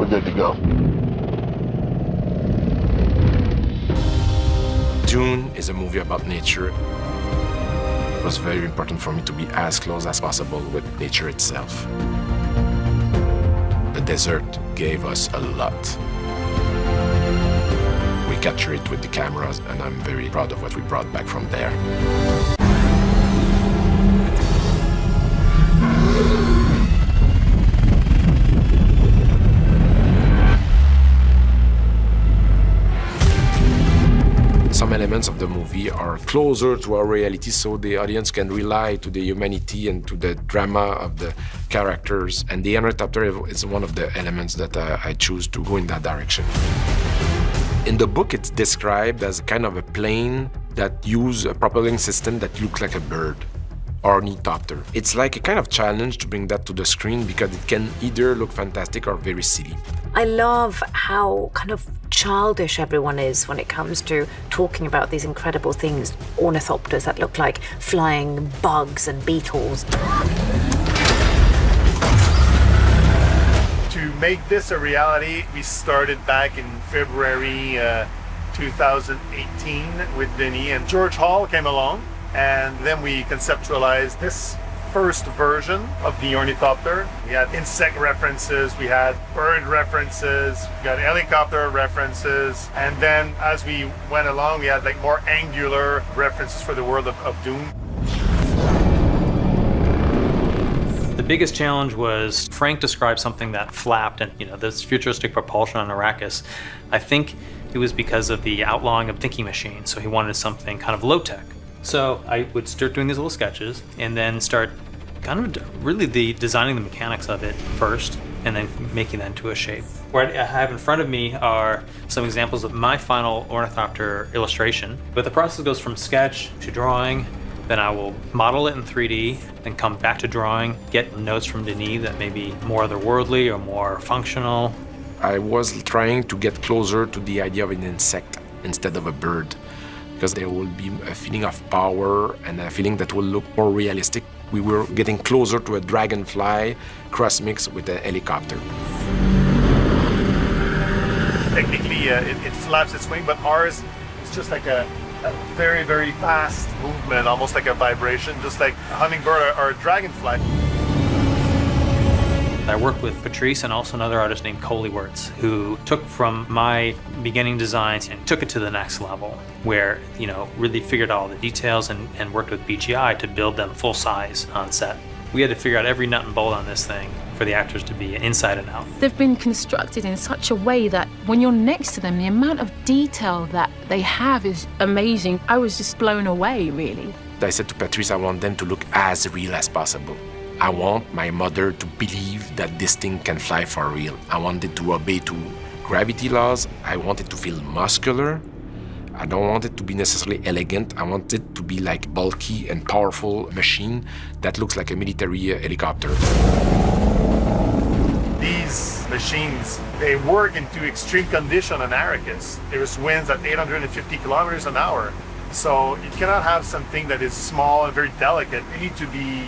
good to go. Dune is a movie about nature. It was very important for me to be as close as possible with nature itself. The desert gave us a lot. We captured it with the cameras, and I'm very proud of what we brought back from there. Some elements of the movie are closer to our reality, so the audience can rely to the humanity and to the drama of the characters. And the ornithopter is one of the elements that I choose to go in that direction. In the book, it's described as kind of a plane that uses a propelling system that looks like a bird, ornithopter. It's like a kind of challenge to bring that to the screen because it can either look fantastic or very silly. I love how kind of childish everyone is when it comes to talking about these incredible things, ornithopters that look like flying bugs and beetles. To make this a reality, we started back in February 2018 with Denis, and George Hall came along, and then we conceptualized this first version of the ornithopter. We had insect references, we had bird references, we got helicopter references, and then as we went along, we had like more angular references for the world of Dune. The biggest challenge was Frank described something that flapped and, this futuristic propulsion on Arrakis. I think it was because of the outlawing of thinking machines, so he wanted something kind of low-tech. So I would start doing these little sketches and then start kind of really designing the mechanics of it first and then making that into a shape. What I have in front of me are some examples of my final ornithopter illustration. But the process goes from sketch to drawing, then I will model it in 3D, then come back to drawing, get notes from Denis that may be more otherworldly or more functional. I was trying to get closer to the idea of an insect instead of a bird, because there will be a feeling of power and a feeling that will look more realistic. We were getting closer to a dragonfly cross-mix with a helicopter. Technically, it flaps its wing, but ours is just like a very, very fast movement, almost like a vibration, just like a hummingbird or a dragonfly. I worked with Patrice and also another artist named Coley Wirtz, who took from my beginning designs and took it to the next level, where, really figured out all the details and worked with BGI to build them full size on set. We had to figure out every nut and bolt on this thing for the actors to be inside and out. They've been constructed in such a way that when you're next to them, the amount of detail that they have is amazing. I was just blown away, really. I said to Patrice, I want them to look as real as possible. I want my mother to believe that this thing can fly for real. I want it to obey to gravity laws. I want it to feel muscular. I don't want it to be necessarily elegant. I want it to be like bulky and powerful machine that looks like a military helicopter. These machines, they work into extreme condition on Arrakis. There's winds at 850 kilometers an hour. So you cannot have something that is small and very delicate. They need to be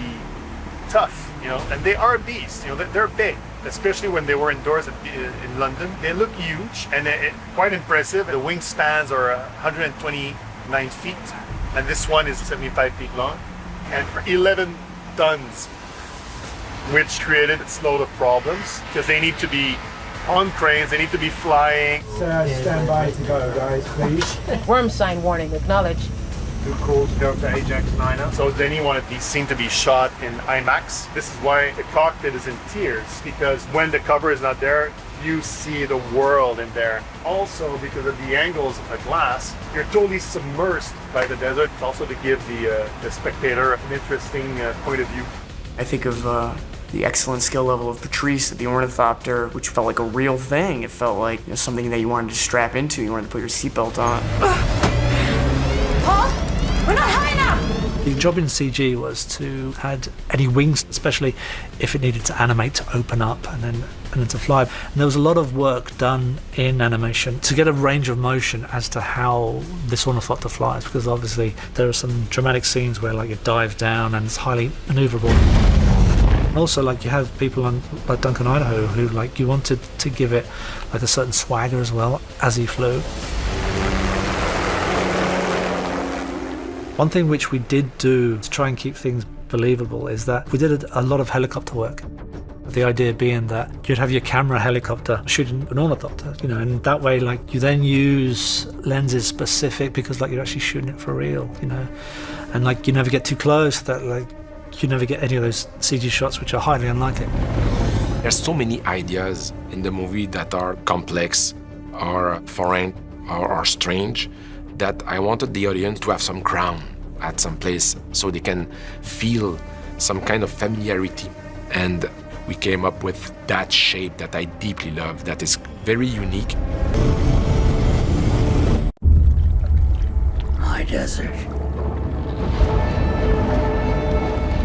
tough, and they are beasts, they're big, especially when they were indoors in London. They look huge and quite impressive. The wingspans are 129 feet, and this one is 75 feet long, and 11 tons, which created its load of problems, because they need to be on cranes, they need to be flying. Stand by to go, guys, please. Worm sign warning, acknowledge. Too cool to go to Ajax 9. So Denis wanted these scenes to be shot in IMAX. This is why the cockpit is in tears, because when the cover is not there, you see the world in there. Also, because of the angles of the glass, you're totally submersed by the desert. It's also to give the spectator an interesting point of view. I think of the excellent skill level of Patrice at the ornithopter, which felt like a real thing. It felt like something that you wanted to strap into. You wanted to put your seatbelt on. Paul, we're not high enough! The job in CG was to add any wings, especially if it needed to animate to open up and then to fly. And there was a lot of work done in animation to get a range of motion as to how this ornithopter flies, because obviously there are some dramatic scenes where it dives down and it's highly maneuverable. Also, like, you have people like Duncan Idaho who, like, you wanted to give it like a certain swagger as well as he flew. One thing which we did do to try and keep things believable is that we did a lot of helicopter work. The idea being that you'd have your camera helicopter shooting an ornithopter, you know, and that way, like, you then use lenses specific because, like, you're actually shooting it for real, you know, and, like, you never get too close, that, like, you never get any of those CG shots which are highly unlikely. There's so many ideas in the movie that are complex, or foreign, or strange, that I wanted the audience to have some ground at some place so they can feel some kind of familiarity. And we came up with that shape that I deeply love, that is very unique. My desert.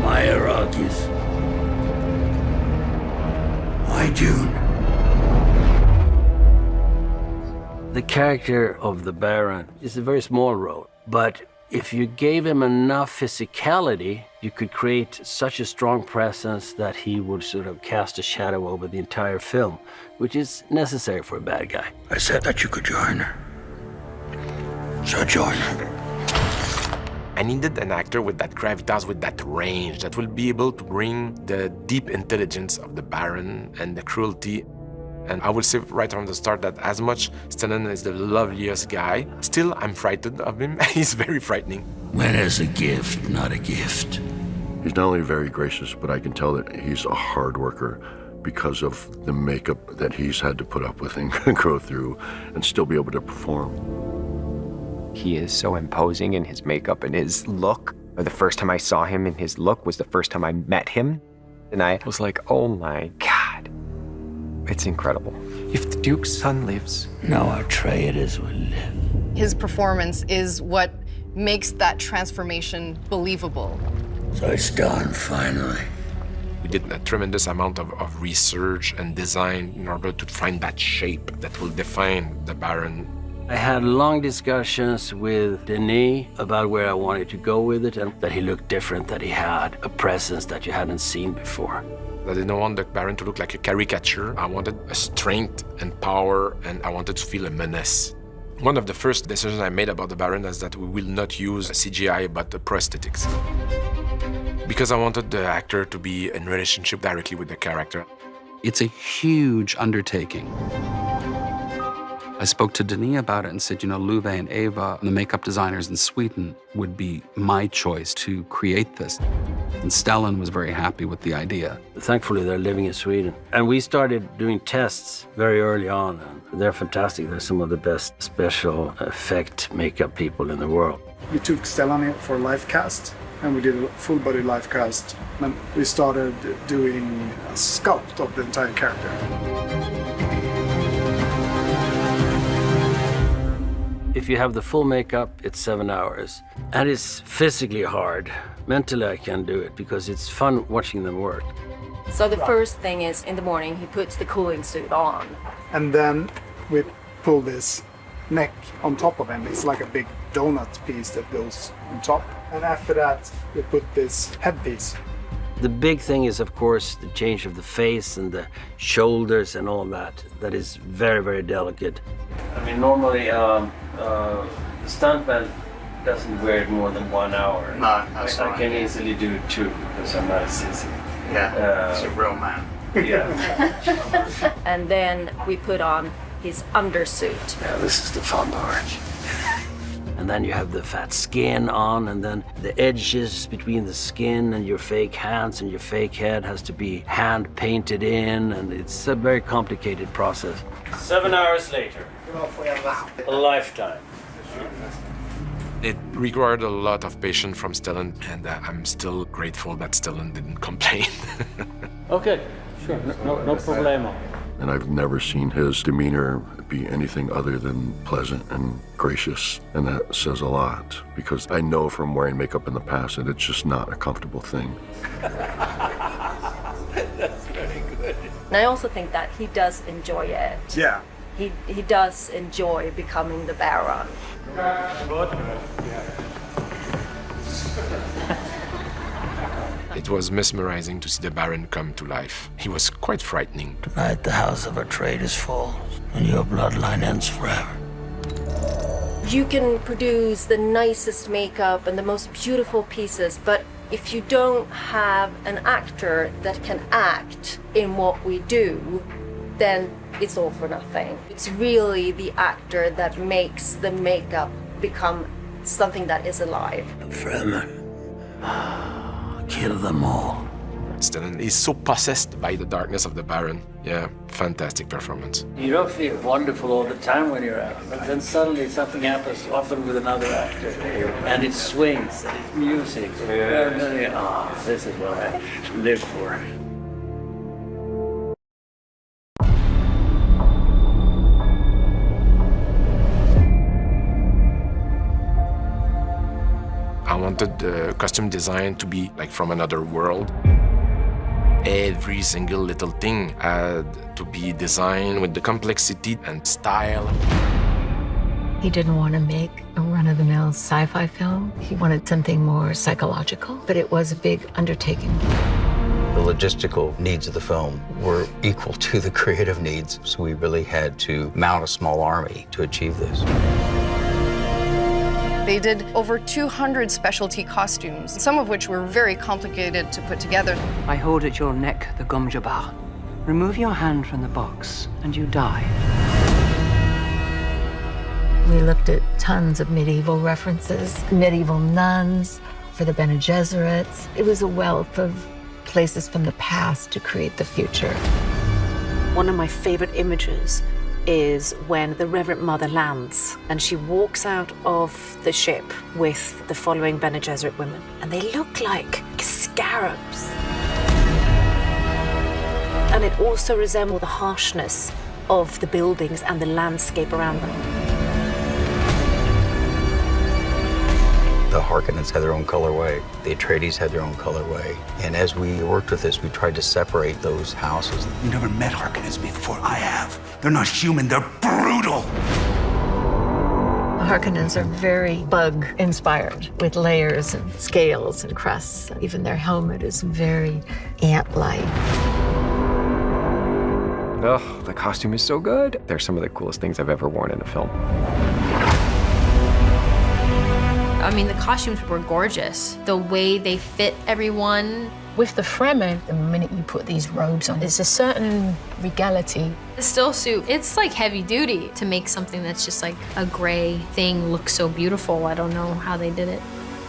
My Iraqis. My Dune. The character of the Baron is a very small role, but if you gave him enough physicality, you could create such a strong presence that he would sort of cast a shadow over the entire film, which is necessary for a bad guy. I said that you could join her. So join her. I needed an actor with that gravitas, with that range, that will be able to bring the deep intelligence of the Baron and the cruelty. And I will say right from the start that as much Stellan is the loveliest guy, still I'm frightened of him. He's very frightening. When is a gift not a gift? He's not only very gracious, but I can tell that he's a hard worker because of the makeup that he's had to put up with and go through and still be able to perform. He is so imposing in his makeup and his look. The first time I saw him in his look was the first time I met him. And I was like, oh my God, it's incredible. If the Duke's son lives. No, Atreides will live. His performance is what makes that transformation believable. So it's done, finally. We did a tremendous amount of research and design in order to find that shape that will define the Baron. I had long discussions with Denis about where I wanted to go with it, and that he looked different, that he had a presence that you hadn't seen before. I didn't want the Baron to look like a caricature. I wanted a strength and power, and I wanted to feel a menace. One of the first decisions I made about the Baron is that we will not use CGI, but the prosthetics. Because I wanted the actor to be in relationship directly with the character. It's a huge undertaking. I spoke to Denis about it and said, you know, Luve and Eva, the makeup designers in Sweden, would be my choice to create this. And Stellan was very happy with the idea. Thankfully, they're living in Sweden. And we started doing tests very early on. And they're fantastic. They're some of the best special effect makeup people in the world. We took Stellan for live cast, and we did a full body live cast. And we started doing a sculpt of the entire character. If you have the full makeup, it's 7 hours. And it's physically hard. Mentally, I can do it because it's fun watching them work. So the first thing is, in the morning, he puts the cooling suit on. And then we pull this neck on top of him. It's like a big donut piece that goes on top. And after that, we put this headpiece. The big thing is, of course, the change of the face and the shoulders and all that. That is very, very delicate. I mean, normally, the stuntman doesn't wear it more than 1 hour. No, that's I right. can easily do 2 because I'm not a sissy. Yeah, it's a real man. Yeah. And then we put on his undersuit. Yeah, this is the fun part. And then you have the fat skin on, and then the edges between the skin and your fake hands and your fake head has to be hand painted in, and it's a very complicated process. 7 hours later. A lifetime. It required a lot of patience from Stellan, and I'm still grateful that Stellan didn't complain. Okay, sure, no problemo. And I've never seen his demeanor be anything other than pleasant and gracious. And that says a lot, because I know from wearing makeup in the past that it's just not a comfortable thing. That's very good. And I also think that he does enjoy it. Yeah. He does enjoy becoming the Baron. It was mesmerizing to see the Baron come to life. He was quite frightening. Tonight the house of our trade is full, and your bloodline ends forever. You can produce the nicest makeup and the most beautiful pieces, but if you don't have an actor that can act in what we do, then it's all for nothing. It's really the actor that makes the makeup become something that is alive. Fremen, kill them all. And he's so possessed by the darkness of the Baron. Yeah, fantastic performance. You don't feel wonderful all the time when you're out, but then suddenly something happens, often with another actor, and it swings, and it's music. Oh, this is what I live for. I wanted the costume design to be like from another world. Every single little thing had to be designed with the complexity and style. He didn't want to make a run-of-the-mill sci-fi film. He wanted something more psychological, but it was a big undertaking. The logistical needs of the film were equal to the creative needs, so we really had to mount a small army to achieve this. They did over 200 specialty costumes, some of which were very complicated to put together. I hold at your neck the gomjabah. Remove your hand from the box, and you die. We looked at tons of medieval references, medieval nuns for the Bene Gesserits. It was a wealth of places from the past to create the future. One of my favorite images is when the Reverend Mother lands and she walks out of the ship with the following Bene Gesserit women, and they look like scarabs. And it also resembles the harshness of the buildings and the landscape around them. The Harkonnens had their own colorway. The Atreides had their own colorway. And as we worked with this, we tried to separate those houses. You never met Harkonnens before. I have. They're not human, they're brutal. The Harkonnens are very bug-inspired, with layers and scales and crusts. Even their helmet is very ant-like. Oh, the costume is so good. They're some of the coolest things I've ever worn in a film. I mean, the costumes were gorgeous. The way they fit everyone. With the Fremen, the minute you put these robes on, there's a certain regality. The still suit, it's like heavy duty to make something that's just like a gray thing look so beautiful. I don't know how they did it.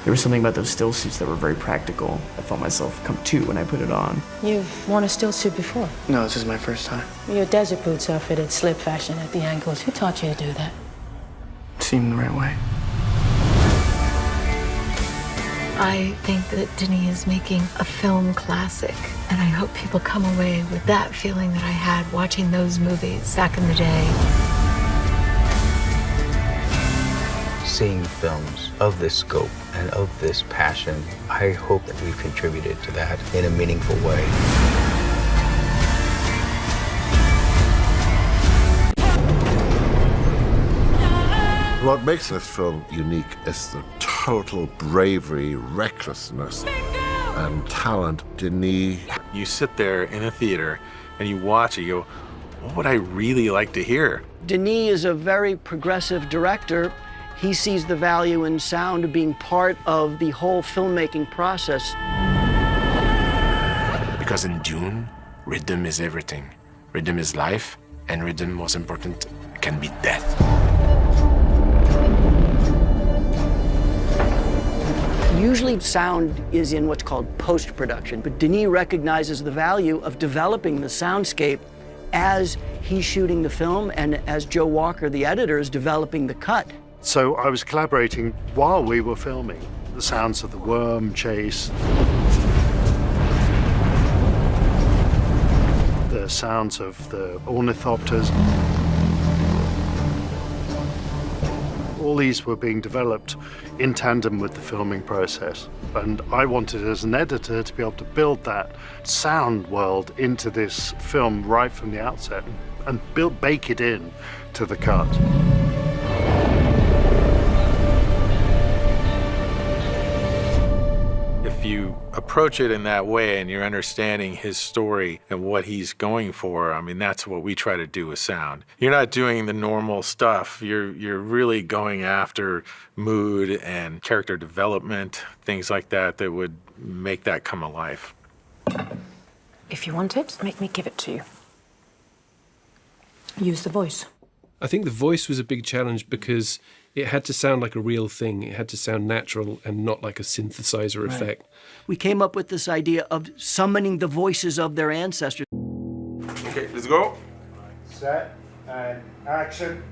There was something about those still suits that were very practical. I felt myself come to when I put it on. You've worn a still suit before? No, this is my first time. Your desert boots are fitted slip fashion at the ankles. Who taught you to do that? It seemed the right way. I think that Denis is making a film classic, and I hope people come away with that feeling that I had watching those movies back in the day. Seeing films of this scope and of this passion, I hope that we've contributed to that in a meaningful way. What makes this film unique is the total bravery, recklessness, and talent. Denis. You sit there in a theater and you watch it, you go, what would I really like to hear? Denis is a very progressive director. He sees the value in sound being part of the whole filmmaking process. Because in Dune, rhythm is everything. Rhythm is life, and rhythm, most important, can be death. Usually sound is in what's called post-production, but Denis recognizes the value of developing the soundscape as he's shooting the film and as Joe Walker, the editor, is developing the cut. So I was collaborating while we were filming. The sounds of the worm chase, the sounds of the ornithopters. All these were being developed in tandem with the filming process. And I wanted, as an editor, to be able to build that sound world into this film right from the outset and bake it in to the cut. If you approach it in that way and you're understanding his story and what he's going for, I mean, that's what we try to do with sound. You're not doing the normal stuff. You're really going after mood and character development, things like that that would make that come alive. If you want it, make me give it to you. Use the voice. I think the voice was a big challenge because it had to sound like a real thing. It had to sound natural and not like a synthesizer effect. We came up with this idea of summoning the voices of their ancestors. Okay, let's go. Set and action.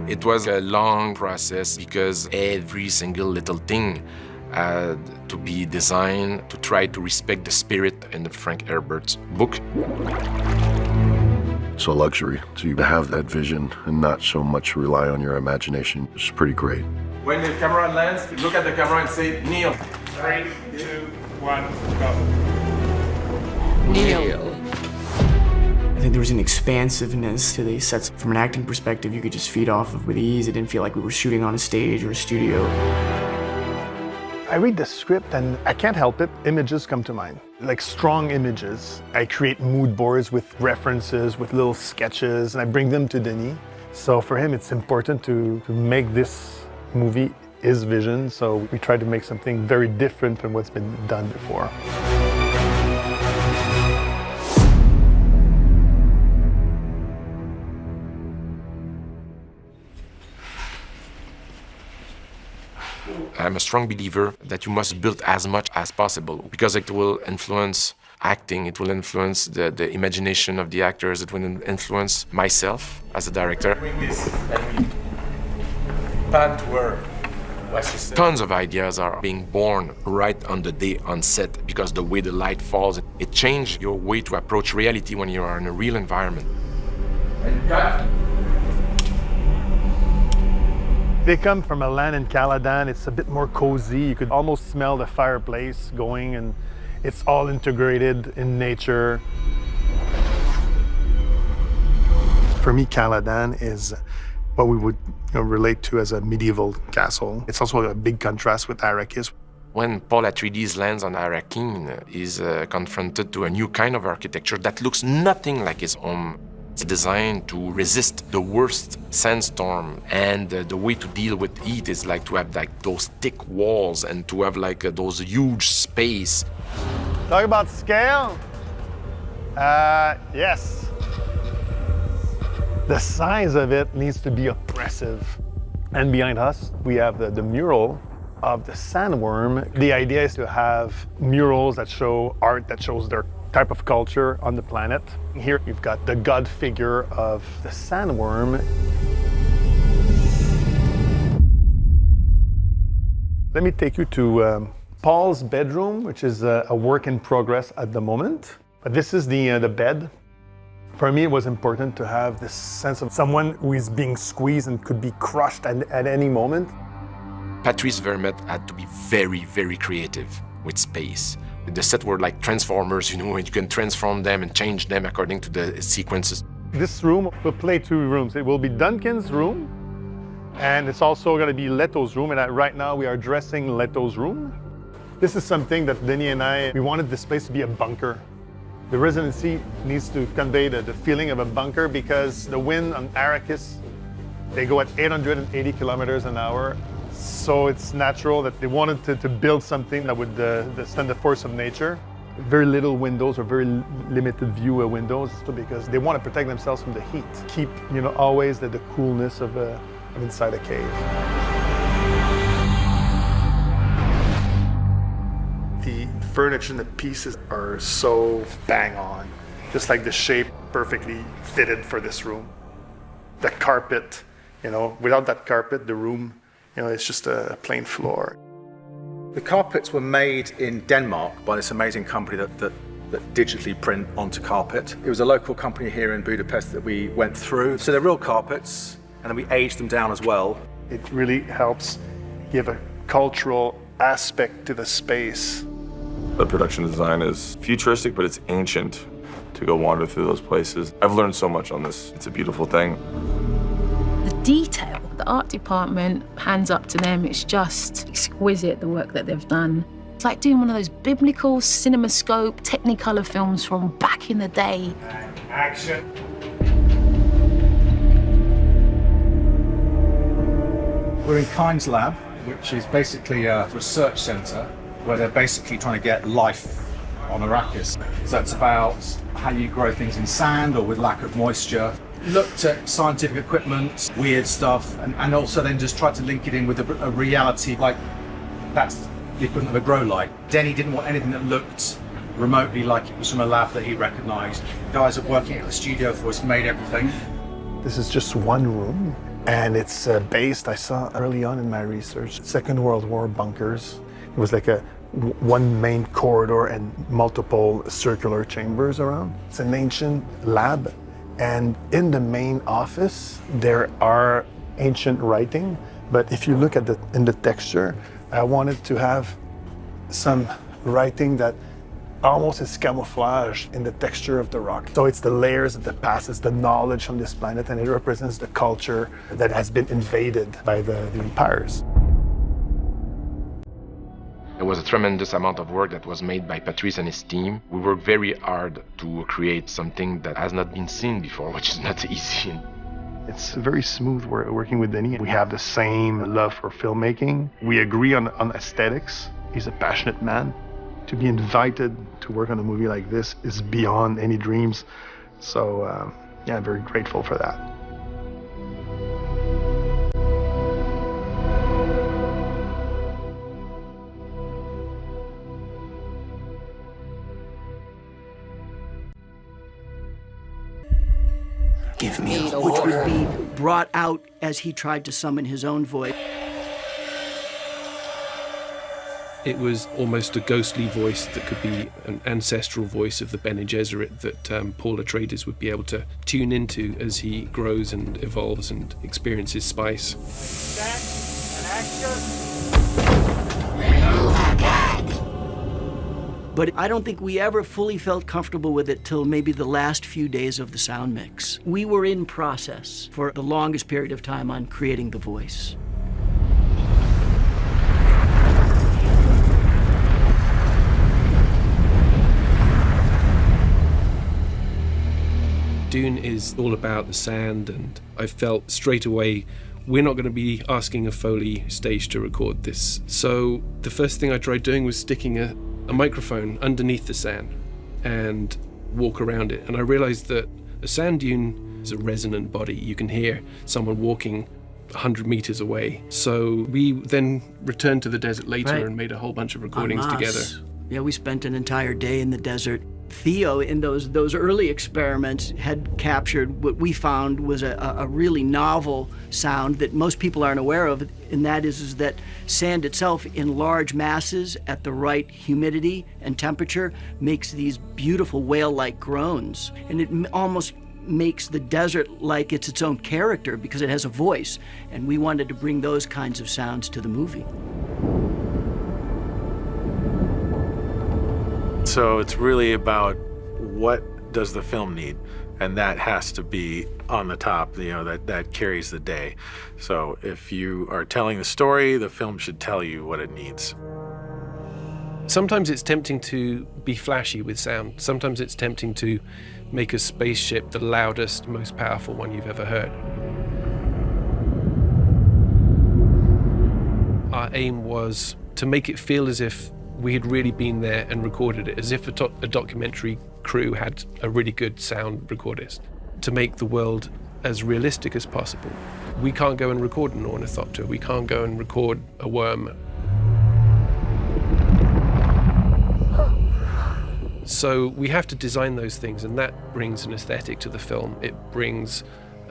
It was a long process because every single little thing had to be designed to try to respect the spirit in the Frank Herbert's book. It's a luxury to have that vision and not so much rely on your imagination. It's pretty great. When the camera lands, look at the camera and say, kneel. 3, 2, 1, go. Kneel. I think there was an expansiveness to these sets. From an acting perspective, you could just feed off of with ease. It didn't feel like we were shooting on a stage or a studio. I read the script and I can't help it. Images come to mind, like strong images. I create mood boards with references, with little sketches, and I bring them to Denis. So for him, it's important to make this movie his vision. So we try to make something very different from what's been done before. I'm a strong believer that you must build as much as possible because it will influence acting, it will influence the imagination of the actors, it will influence myself as a director. Bring this and we pan to her. Tons of ideas are being born right on the day on set because the way the light falls, it changes your way to approach reality when you are in a real environment. And cut. They come from a land in Caladan. It's a bit more cozy. You could almost smell the fireplace going, and it's all integrated in nature. For me, Caladan is what we would relate to as a medieval castle. It's also a big contrast with Arrakis. When Paul Atreides lands on Arrakeen, he's confronted to a new kind of architecture that looks nothing like his home. It's designed to resist the worst sandstorm, and the way to deal with heat is like to have like those thick walls and to have like those huge space. Talk about scale. Yes. The size of it needs to be oppressive. And behind us, we have the mural of the sandworm. The idea is to have murals that show art that shows their type of culture on the planet. Here you've got the god figure of the sandworm. Let me take you to Paul's bedroom, which is a work in progress at the moment. But this is the bed. For me, it was important to have this sense of someone who is being squeezed and could be crushed at any moment. Patrice Vermette had to be very, very creative with space. The set were like transformers, and you can transform them and change them according to the sequences. This room will play 2 rooms. It will be Duncan's room, and it's also going to be Leto's room, and right now we are dressing Leto's room. This is something that Denis and we wanted this place to be a bunker. The residency needs to convey the feeling of a bunker because the wind on Arrakis, they go at 880 kilometers an hour. So it's natural that they wanted to build something that would stand the force of nature. Very little windows or very limited view windows because they want to protect themselves from the heat. Keep, always the coolness of inside a cave. The furniture and the pieces are so bang on. Just like the shape perfectly fitted for this room. The carpet, without that carpet, the room, it's just a plain floor. The carpets were made in Denmark by this amazing company that digitally print onto carpet. It was a local company here in Budapest that we went through. So they're real carpets, and then we aged them down as well. It really helps give a cultural aspect to the space. The production design is futuristic, but it's ancient to go wander through those places. I've learned so much on this. It's a beautiful thing. The detail The art department, hands up to them. It's just exquisite, the work that they've done. It's like doing one of those biblical CinemaScope Technicolor films from back in the day. Action. We're in Kind's lab, which is basically a research center where they're basically trying to get life on Arrakis. So it's about how you grow things in sand or with lack of moisture. Looked at scientific equipment, weird stuff, and also then just tried to link it in with a reality, like that's the equivalent of a grow light. Denny didn't want anything that looked remotely like it was from a lab that he recognized. The guys that working at the studio for us made everything. This is just one room, and it's based, I saw early on in my research, Second World War bunkers. It was like one main corridor and multiple circular chambers around. It's an ancient lab, and in the main office there are ancient writing, but if you look at in the texture, I wanted to have some writing that almost is camouflaged in the texture of the rock. So it's the layers of the past, it's the knowledge from this planet, and it represents the culture that has been invaded by the empires. There was a tremendous amount of work that was made by Patrice and his team. We worked very hard to create something that has not been seen before, which is not easy. It's very smooth working with Denis. We have the same love for filmmaking. We agree on aesthetics. He's a passionate man. To be invited to work on a movie like this is beyond any dreams. So yeah, I'm very grateful for that. Give me a which would be brought out as he tried to summon his own voice. It was almost a ghostly voice that could be an ancestral voice of the Bene Gesserit that Paul Atreides would be able to tune into as he grows and evolves and experiences spice. But I don't think we ever fully felt comfortable with it till maybe the last few days of the sound mix. We were in process for the longest period of time on creating the voice. Dune is all about the sand, and I felt straight away we're not going to be asking a Foley stage to record this. So the first thing I tried doing was sticking a microphone underneath the sand and walk around it. And I realized that a sand dune is a resonant body. You can hear someone walking 100 meters away. So we then returned to the desert later and made a whole bunch of recordings together. Yeah, we spent an entire day in the desert. Theo, in those early experiments, had captured what we found was a really novel sound that most people aren't aware of, and that is that sand itself in large masses at the right humidity and temperature makes these beautiful whale-like groans. And it almost makes the desert like it's its own character because it has a voice. And we wanted to bring those kinds of sounds to the movie. So it's really about what does the film need, and that has to be on the top, that carries the day. So if you are telling the story, the film should tell you what it needs. Sometimes it's tempting to be flashy with sound. Sometimes it's tempting to make a spaceship the loudest, most powerful one you've ever heard. Our aim was to make it feel as if we had really been there and recorded it, as if a documentary crew had a really good sound recordist, to make the world as realistic as possible. We can't go and record an ornithopter, we can't go and record a worm. So we have to design those things, and that brings an aesthetic to the film. It brings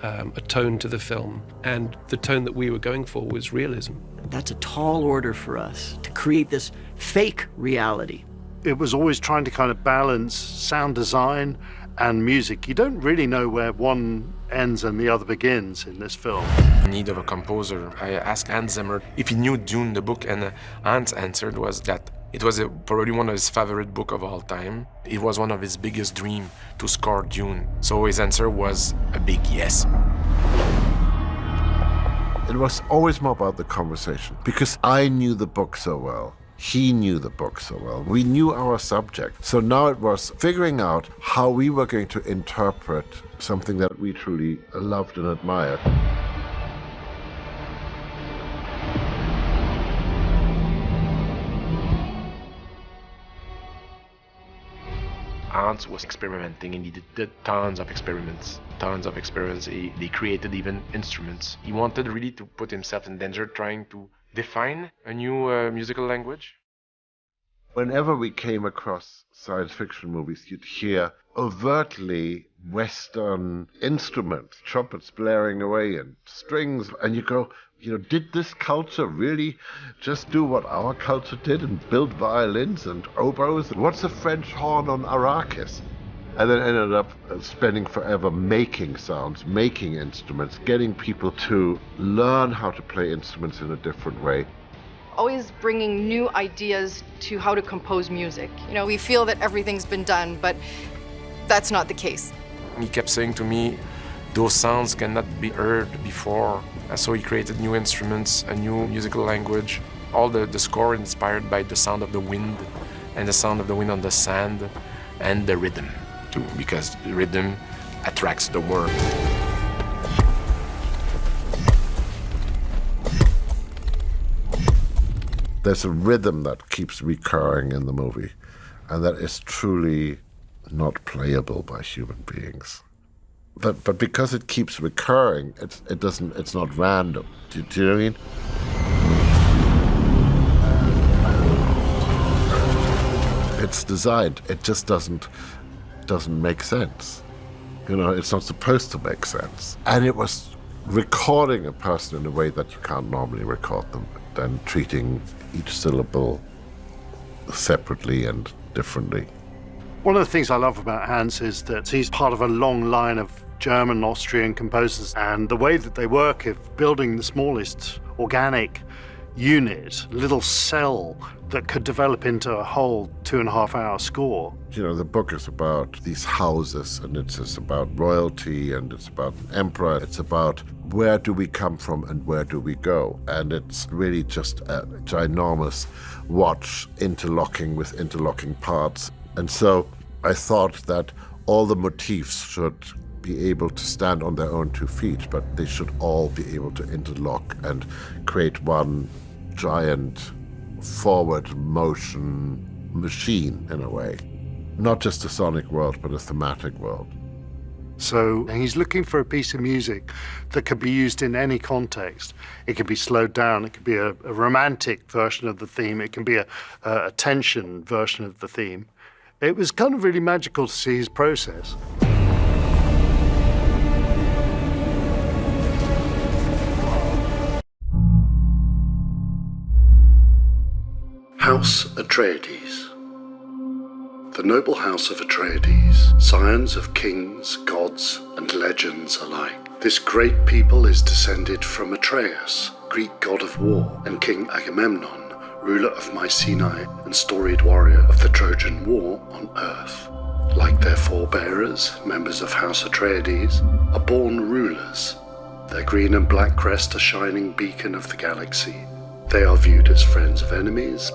a tone to the film, and the tone that we were going for was realism. That's a tall order for us, to create this fake reality. It was always trying to kind of balance sound design and music. You don't really know where one ends and the other begins in this film. In need of a composer, I asked Hans Zimmer if he knew Dune, the book, and Hans answered was that it was probably one of his favorite books of all time. It was one of his biggest dreams to score Dune. So his answer was a big yes. It was always more about the conversation, because I knew the book so well. He knew the book so well. We knew our subject. So now it was figuring out how we were going to interpret something that we truly loved and admired. Hans was experimenting, and he did tons of experiments. He created even instruments. He wanted really to put himself in danger trying to define a new musical language. Whenever we came across science fiction movies, you'd hear overtly Western instruments, trumpets blaring away and strings, and you go, did this culture really just do what our culture did and build violins and oboes? What's a French horn on Arrakis? And then ended up spending forever making sounds, making instruments, getting people to learn how to play instruments in a different way. Always bringing new ideas to how to compose music. We feel that everything's been done, but that's not the case. He kept saying to me, those sounds cannot be heard before. And so he created new instruments, a new musical language. All the score inspired by the sound of the wind, and the sound of the wind on the sand, and the rhythm too, because the rhythm attracts the worm. There's a rhythm that keeps recurring in the movie, and that is truly not playable by human beings. But because it keeps recurring, it's not random. Do you know what I mean? It's designed. It just doesn't make sense. It's not supposed to make sense. And it was recording a person in a way that you can't normally record them, then treating each syllable separately and differently. One of the things I love about Hans is that he's part of a long line of German, Austrian composers, and the way that they work of building the smallest organic unit, little cell that could develop into a whole 2.5-hour score. The book is about these houses, and it's about royalty, and it's about an emperor. It's about where do we come from and where do we go? And it's really just a ginormous watch interlocking with interlocking parts. And so I thought that all the motifs should be able to stand on their own 2 feet, but they should all be able to interlock and create one giant forward motion machine in a way. Not just a sonic world, but a thematic world. So he's looking for a piece of music that could be used in any context. It could be slowed down, it could be a romantic version of the theme, it can be a tension version of the theme. It was kind of really magical to see his process. House Atreides. The noble house of Atreides, scions of kings, gods, and legends alike. This great people is descended from Atreus, Greek god of war, and King Agamemnon, ruler of Mycenae and storied warrior of the Trojan War on Earth. Like their forebearers, members of House Atreides are born rulers. Their green and black crest a shining beacon of the galaxy. They are viewed as friends of enemies,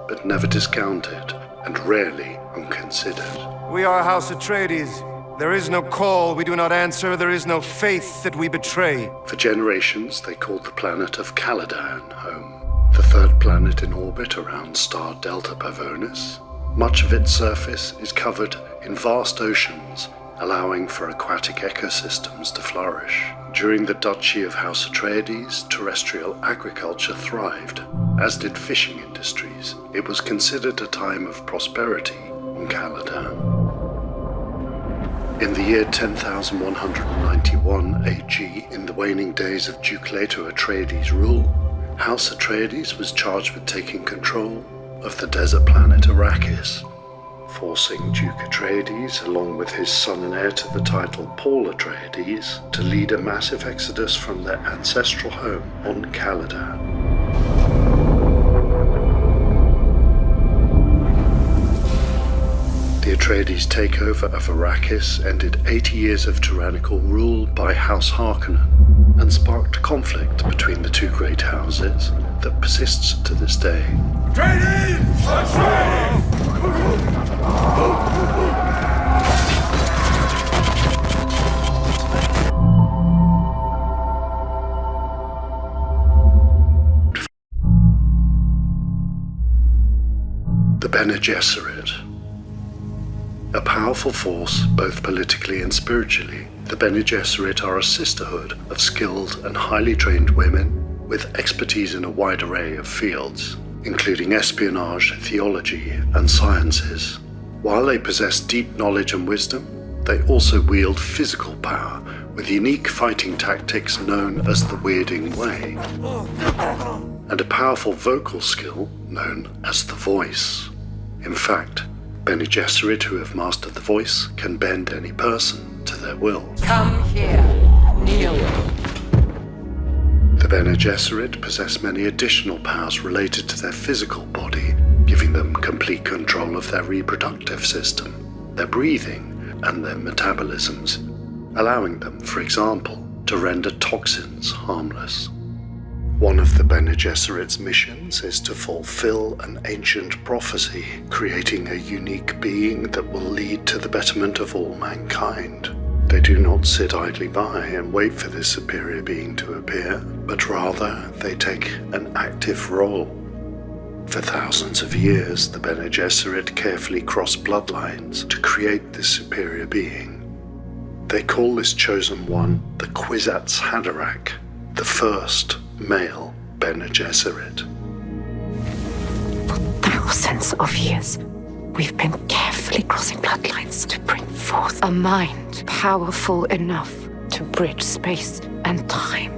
but never discounted and rarely unconsidered. We are House Atreides. There is no call we do not answer. There is no faith that we betray. For generations, they called the planet of Caladan home, the third planet in orbit around star Delta Pavonis. Much of its surface is covered in vast oceans, allowing for aquatic ecosystems to flourish. During the Duchy of House Atreides, terrestrial agriculture thrived, as did fishing industries. It was considered a time of prosperity on Caladan. In the year 10,191 AG, in the waning days of Duke Leto Atreides' rule, House Atreides was charged with taking control of the desert planet Arrakis, forcing Duke Atreides, along with his son and heir to the title Paul Atreides, to lead a massive exodus from their ancestral home on Caladan. The Atreides takeover of Arrakis ended 80 years of tyrannical rule by House Harkonnen. and sparked conflict between the two great houses that persists to this day. The Bene Gesserit. A powerful force both politically and spiritually, the Bene Gesserit are a sisterhood of skilled and highly trained women with expertise in a wide array of fields, including espionage, theology, and sciences. While they possess deep knowledge and wisdom, they also wield physical power with unique fighting tactics known as the Weirding Way, and a powerful vocal skill known as the voice. In fact, Bene Gesserit who have mastered the voice can bend any person to their will. Come here, kneel. The Bene Gesserit possess many additional powers related to their physical body, giving them complete control of their reproductive system, their breathing, and their metabolisms, allowing them, for example, to render toxins harmless. One of the Bene Gesserit's missions is to fulfill an ancient prophecy, creating a unique being that will lead to the betterment of all mankind. They do not sit idly by and wait for this superior being to appear, but rather they take an active role. For thousands of years, the Bene Gesserit carefully cross bloodlines to create this superior being. They call this chosen one the Kwisatz Haderach, the first male Bene Gesserit. For thousands of years, we've been carefully crossing bloodlines to bring forth a mind powerful enough to bridge space and time.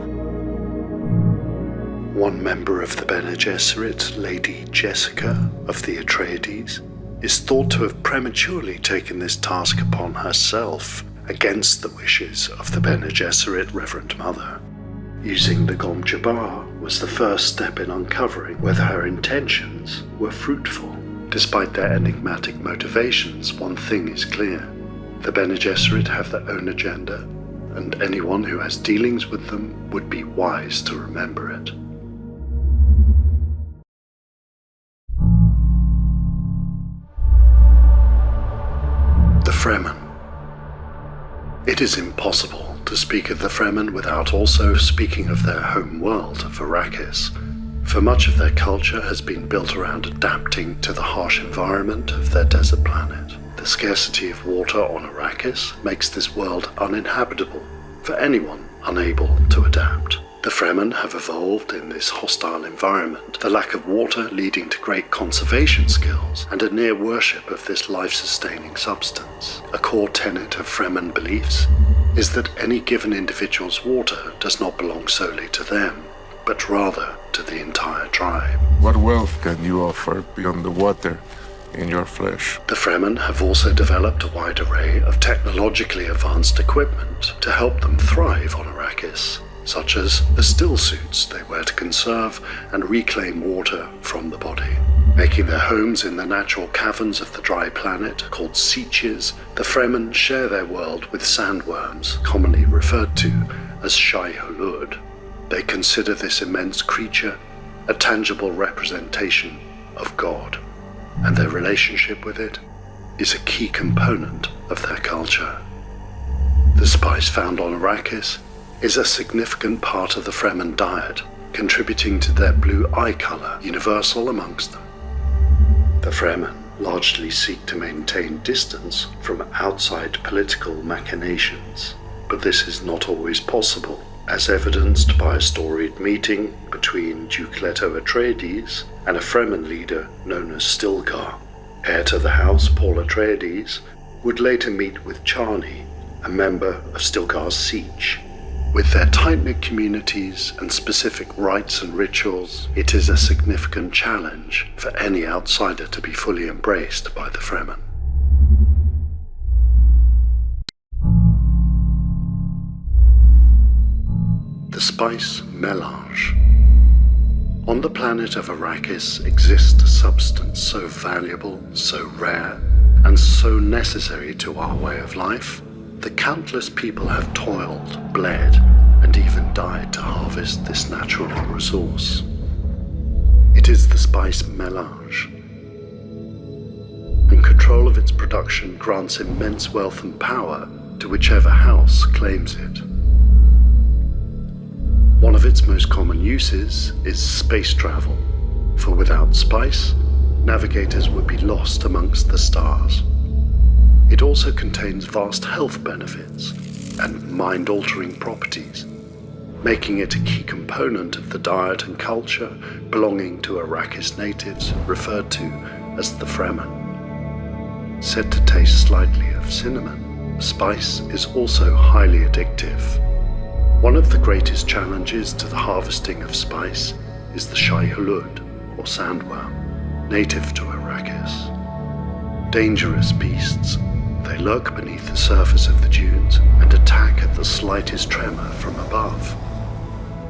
One member of the Bene Gesserit, Lady Jessica of the Atreides, is thought to have prematurely taken this task upon herself against the wishes of the Bene Gesserit Reverend Mother. Using the Gom Jabbar was the first step in uncovering whether her intentions were fruitful. Despite their enigmatic motivations, one thing is clear. The Bene Gesserit have their own agenda, and anyone who has dealings with them would be wise to remember it. The Fremen. It is impossible to speak of the Fremen without also speaking of their home world of Arrakis, for much of their culture has been built around adapting to the harsh environment of their desert planet. The scarcity of water on Arrakis makes this world uninhabitable for anyone unable to adapt. The Fremen have evolved in this hostile environment, the lack of water leading to great conservation skills and a near worship of this life-sustaining substance. A core tenet of Fremen beliefs is that any given individual's water does not belong solely to them, but rather to the entire tribe. What wealth can you offer beyond the water in your flesh? The Fremen have also developed a wide array of technologically advanced equipment to help them thrive on Arrakis, such as the still suits they wear to conserve and reclaim water from the body. Making their homes in the natural caverns of the dry planet, called Sieches, the Fremen share their world with sandworms, commonly referred to as Shai Hulud. They consider this immense creature a tangible representation of God, and their relationship with it is a key component of their culture. The spice found on Arrakis is a significant part of the Fremen diet, contributing to their blue eye color, universal amongst them. The Fremen largely seek to maintain distance from outside political machinations, but this is not always possible, as evidenced by a storied meeting between Duke Leto Atreides and a Fremen leader known as Stilgar. Heir to the house, Paul Atreides would later meet with Chani, a member of Stilgar's Siege. With their tight-knit communities and specific rites and rituals, it is a significant challenge for any outsider to be fully embraced by the Fremen. The spice melange. On the planet of Arrakis exists a substance so valuable, so rare, and so necessary to our way of life that countless people have toiled, bled, and even died to harvest this natural resource. It is the spice melange, and control of its production grants immense wealth and power to whichever house claims it. One of its most common uses is space travel, for without spice, navigators would be lost amongst the stars. It also contains vast health benefits and mind-altering properties, making it a key component of the diet and culture belonging to Arrakis natives referred to as the Fremen. Said to taste slightly of cinnamon, spice is also highly addictive. One of the greatest challenges to the harvesting of spice is the shai hulud, or sandworm, native to Arrakis. Dangerous beasts, they lurk beneath the surface of the dunes and attack at the slightest tremor from above.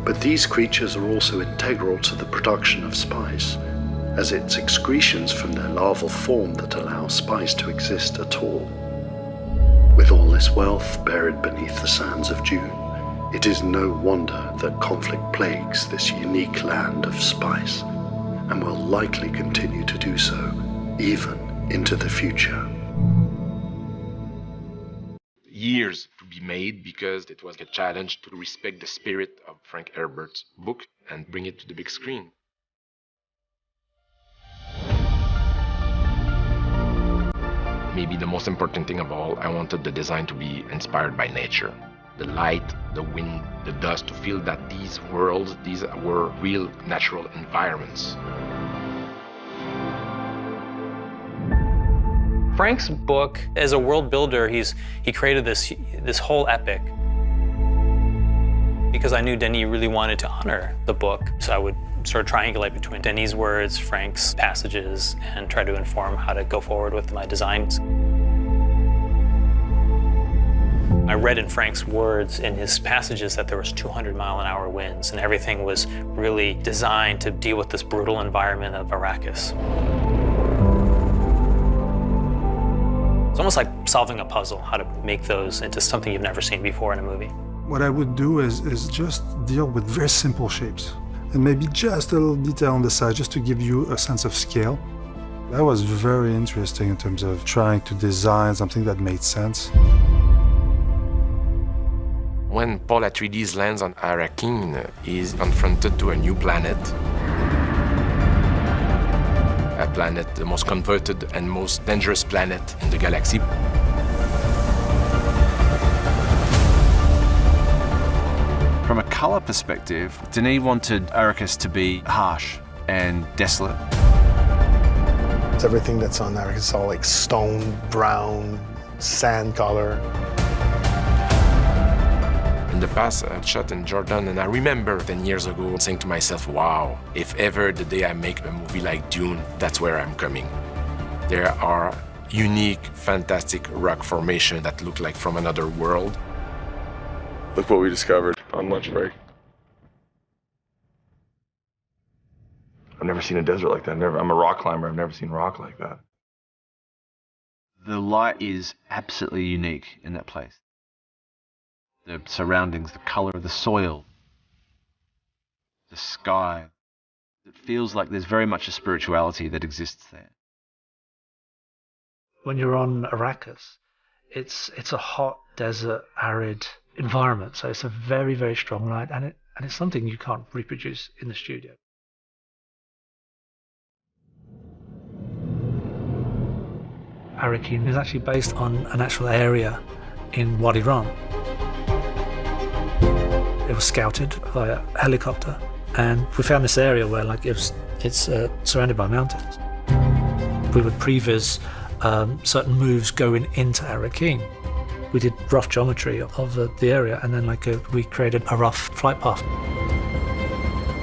But these creatures are also integral to the production of spice, as it's excretions from their larval form that allow spice to exist at all. With all this wealth buried beneath the sands of Dune, it is no wonder that conflict plagues this unique land of spice, and will likely continue to do so, even into the future. Years to be made because it was a challenge to respect the spirit of Frank Herbert's book and bring it to the big screen. Maybe the most important thing of all, I wanted the design to be inspired by nature. The light, the wind, the dust, to feel that these worlds, these were real natural environments. Frank's book, as a world builder, he created this whole epic. Because I knew Denis really wanted to honor the book, so I would sort of triangulate between Denis' words, Frank's passages, and try to inform how to go forward with my designs. I read in Frank's words in his passages that there was 200-mile-an-hour winds, and everything was really designed to deal with this brutal environment of Arrakis. It's almost like solving a puzzle, how to make those into something you've never seen before in a movie. What I would do is just deal with very simple shapes, and maybe just a little detail on the side, just to give you a sense of scale. That was very interesting in terms of trying to design something that made sense. When Paul Atreides lands on Arrakeen, he's confronted to a new planet. A planet, the most converted and most dangerous planet in the galaxy. From a color perspective, Denis wanted Arrakis to be harsh and desolate. Everything that's on Arrakis is all like stone, brown, sand color. In the past, I shot in Jordan, and I remember 10 years ago saying to myself, wow, if ever the day I make a movie like Dune, that's where I'm coming. There are unique, fantastic rock formations that look like from another world. Look what we discovered on lunch break. I've never seen a desert like that. I'm a rock climber. I've never seen rock like that. The light is absolutely unique in that place. The surroundings, the color of the soil, the sky. It feels like there's very much a spirituality that exists there. When you're on Arrakis, it's a hot, desert, arid environment, so it's a very, very strong light, and it's something you can't reproduce in the studio. Arrakeen is actually based on an actual area in Wadi Rum. It was scouted via helicopter, and we found this area where it's surrounded by mountains. We would previs certain moves going into Arrakeen. We did rough geometry of the area, and then we created a rough flight path.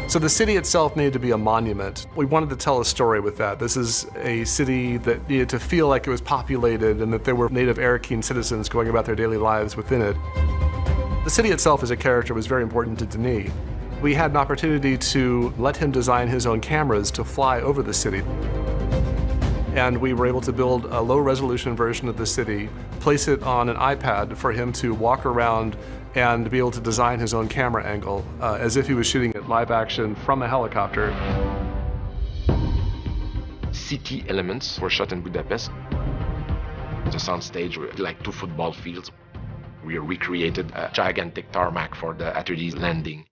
So the city itself needed to be a monument. We wanted to tell a story with that. This is a city that needed to feel like it was populated and that there were native Arrakeen citizens going about their daily lives within it. The city itself as a character was very important to Denis. We had an opportunity to let him design his own cameras to fly over the city. and we were able to build a low-resolution version of the city, place it on an iPad for him to walk around and be able to design his own camera angle, as if he was shooting it live action from a helicopter. City elements were shot in Budapest. The soundstage were like 2 football fields. We recreated a gigantic tarmac for the Atreides landing.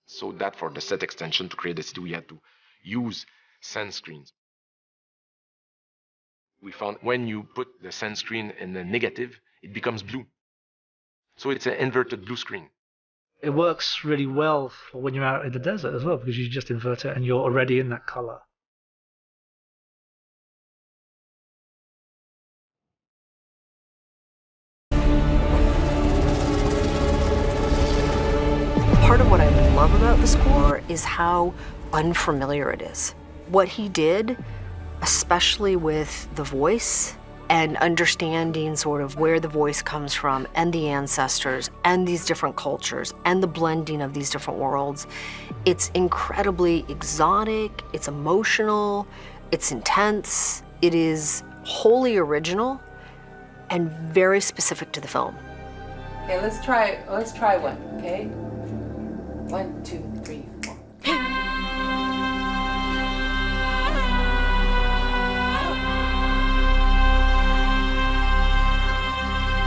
So that for the set extension to create the city, we had to use sand screens. We found when you put the sand screen in the negative, it becomes blue. So it's an inverted blue screen. It works really well for when you're out in the desert as well, because you just invert it and you're already in that color. Part of what I love about the score is how unfamiliar it is. What he did, especially with the voice and understanding sort of where the voice comes from and the ancestors and these different cultures and the blending of these different worlds, it's incredibly exotic, it's emotional, it's intense, it is wholly original and very specific to the film. Okay, let's try one, okay? 1, 2, 3, 4.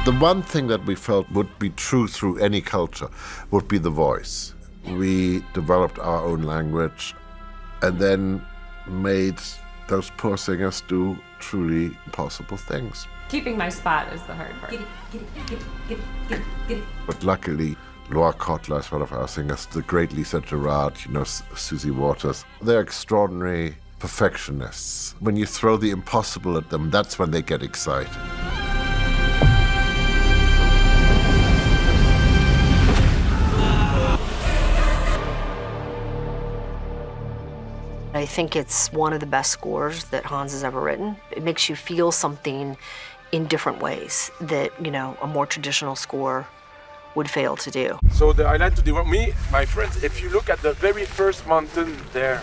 The one thing that we felt would be true through any culture would be the voice. We developed our own language and then made those poor singers do truly impossible things. Keeping my spot is the hard part. But luckily, Laura Kotler is one of our singers, the great Lisa Gerard, Susie Waters. They're extraordinary perfectionists. When you throw the impossible at them, that's when they get excited. I think it's one of the best scores that Hans has ever written. It makes you feel something in different ways that, a more traditional score would fail to do. So I like to develop my friends, if you look at the very first mountain there.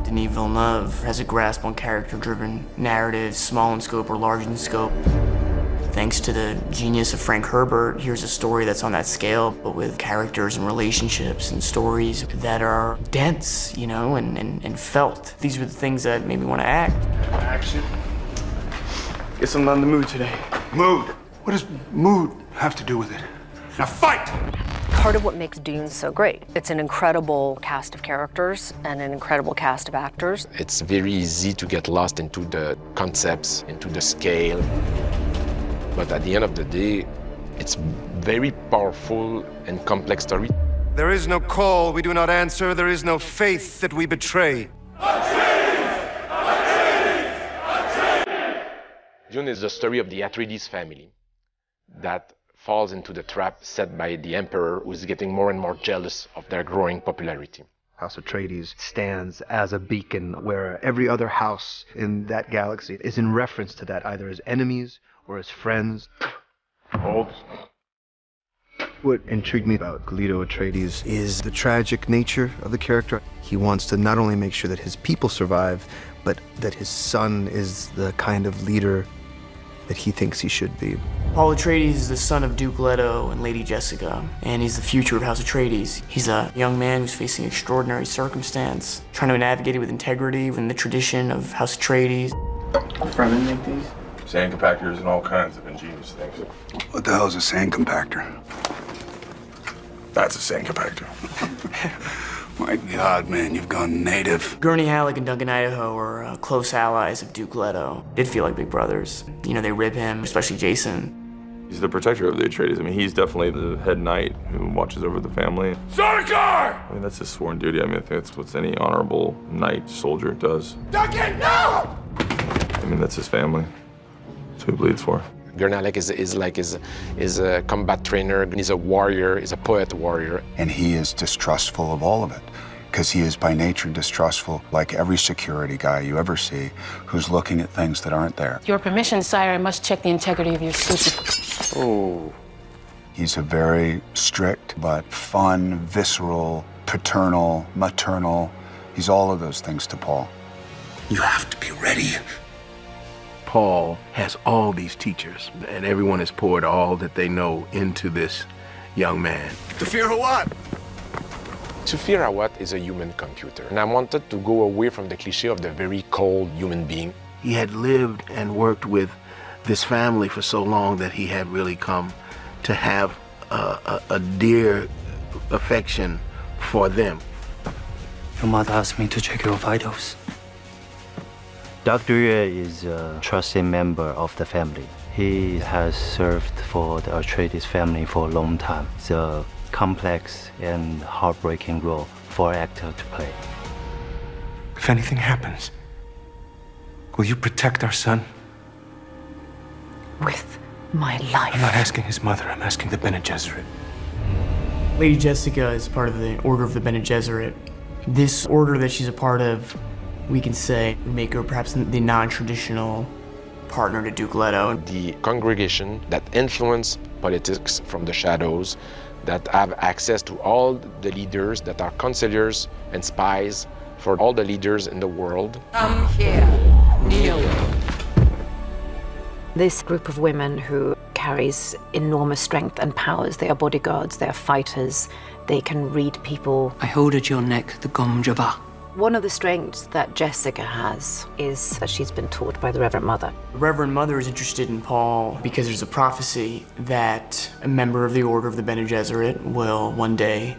Denis Villeneuve has a grasp on character-driven narratives, small in scope or large in scope. Thanks to the genius of Frank Herbert, here's a story that's on that scale, but with characters and relationships and stories that are dense, and felt. These were the things that made me want to act. Action. Guess I'm not in the mood today. Mood? What does mood have to do with it? Now fight! Part of what makes Dune so great, it's an incredible cast of characters and an incredible cast of actors. It's very easy to get lost into the concepts, into the scale. But at the end of the day, it's very powerful and complex story. There is no call we do not answer. There is no faith that we betray. Dune is the story of the Atreides family that falls into the trap set by the Emperor, who is getting more and more jealous of their growing popularity. House Atreides stands as a beacon where every other house in that galaxy is in reference to that, either as enemies or as friends. What intrigued me about Leto Atreides is the tragic nature of the character. He wants to not only make sure that his people survive, but that his son is the kind of leader that he thinks he should be. Paul Atreides is the son of Duke Leto and Lady Jessica, and he's the future of House Atreides. He's a young man who's facing extraordinary circumstance, trying to navigate it with integrity within the tradition of House Atreides. Fremen make these? Sand compactors and all kinds of ingenious things. What the hell is a sand compactor? That's a sand compactor. My God, man, you've gone native. Gurney Halleck and Duncan Idaho are close allies of Duke Leto. Did feel like big brothers. They rib him, especially Jason. He's the protector of the Atreides. He's definitely the head knight who watches over the family. Sarkar! That's his sworn duty. I think that's what any honorable knight soldier does. Duncan, no! That's his family. That's who he bleeds for. Gurney Halleck is a combat trainer. He's a warrior. He's a poet warrior. And he is distrustful of all of it, because he is by nature distrustful, like every security guy you ever see who's looking at things that aren't there. Your permission, sire, I must check the integrity of your suit. Oh. He's a very strict but fun, visceral, paternal, maternal. He's all of those things to Paul. You have to be ready. Paul has all these teachers, and everyone has poured all that they know into this young man. To fear what? Tufir Awad is a human computer, and I wanted to go away from the cliché of the very cold human being. He had lived and worked with this family for so long that he had really come to have a dear affection for them. Your mother asked me to check your vitals. Dr. Yue is a trusted member of the family. He has served for the Atreides family for a long time. It's a complex and heartbreaking role for an actor to play. If anything happens, will you protect our son? With my life. I'm not asking his mother, I'm asking the Bene Gesserit. Lady Jessica is part of the Order of the Bene Gesserit. This order that she's a part of, we can say, make her perhaps the non-traditional partner to Duke Leto. The congregation that influence politics from the shadows, that have access to all the leaders, that are counselors and spies for all the leaders in the world. Come here, kneel. This group of women who carries enormous strength and powers. They are bodyguards, they are fighters, they can read people. I hold at your neck the Gom Jabbar. One of the strengths that Jessica has is that she's been taught by the Reverend Mother. The Reverend Mother is interested in Paul because there's a prophecy that a member of the Order of the Bene Gesserit will one day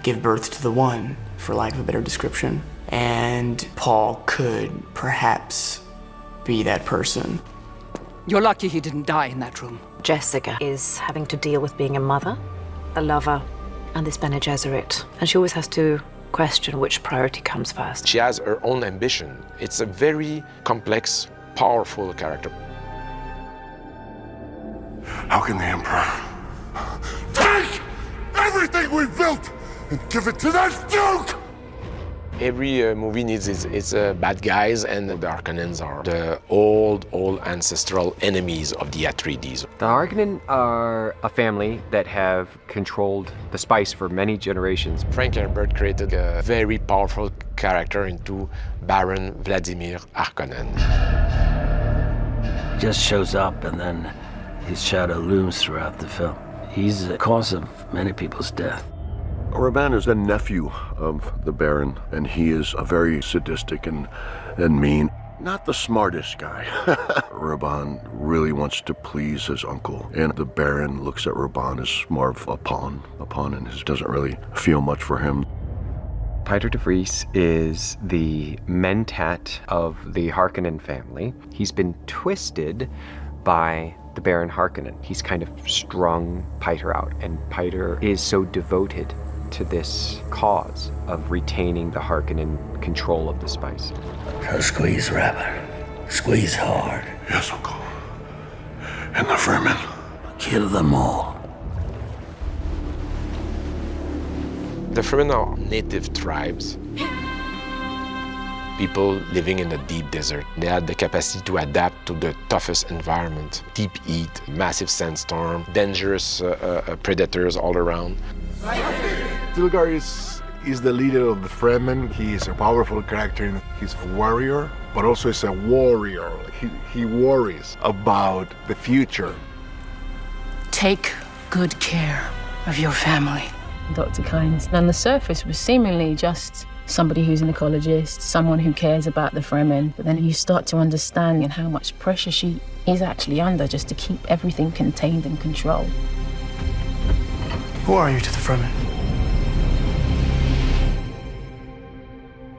give birth to the One, for lack of a better description. And Paul could perhaps be that person. You're lucky he didn't die in that room. Jessica is having to deal with being a mother, a lover, and this Bene Gesserit. And she always has to question which priority comes first. She has her own ambition. It's a very complex, powerful character. How can the Emperor take everything we've built and give it to that Duke? Every movie needs its bad guys, and the Harkonnens are the old ancestral enemies of the Atreides. The Harkonnen are a family that have controlled the spice for many generations. Frank Herbert created a very powerful character into Baron Vladimir Harkonnen. He just shows up and then his shadow looms throughout the film. He's the cause of many people's death. Raban is a nephew of the Baron, and he is a very sadistic and mean. Not the smartest guy. Raban really wants to please his uncle, and the Baron looks at Raban as more of a pawn, and doesn't really feel much for him. Piter de Vries is the mentat of the Harkonnen family. He's been twisted by the Baron Harkonnen. He's kind of strung Piter out, and Piter is so devoted to this cause of retaining the Harkonnen control of the spice. So squeeze, Rabbit. Squeeze hard. Yes, Uncle. And the vermin. Kill them all. The Fremen are native tribes. People living in the deep desert. They had the capacity to adapt to the toughest environment. Deep heat, massive sandstorm, dangerous predators all around. Stilgar is the leader of the Fremen. He is a powerful character. He's a warrior, but also is a warrior. He worries about the future. Take good care of your family. Dr. Kynes, on the surface, was seemingly just somebody who's an ecologist, someone who cares about the Fremen, but then you start to understand how much pressure she is actually under just to keep everything contained and controlled. Who are you to the Fremen?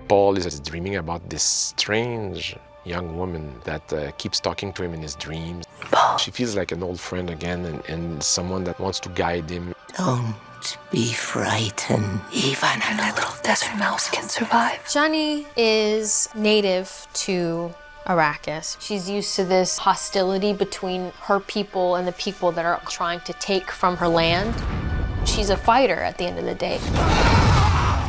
Paul is dreaming about this strange young woman that keeps talking to him in his dreams. Paul. She feels like an old friend again, and someone that wants to guide him. Don't be frightened. Even a little desert mouse can survive. Shani is native to Arrakis. She's used to this hostility between her people and the people that are trying to take from her land. She's a fighter at the end of the day.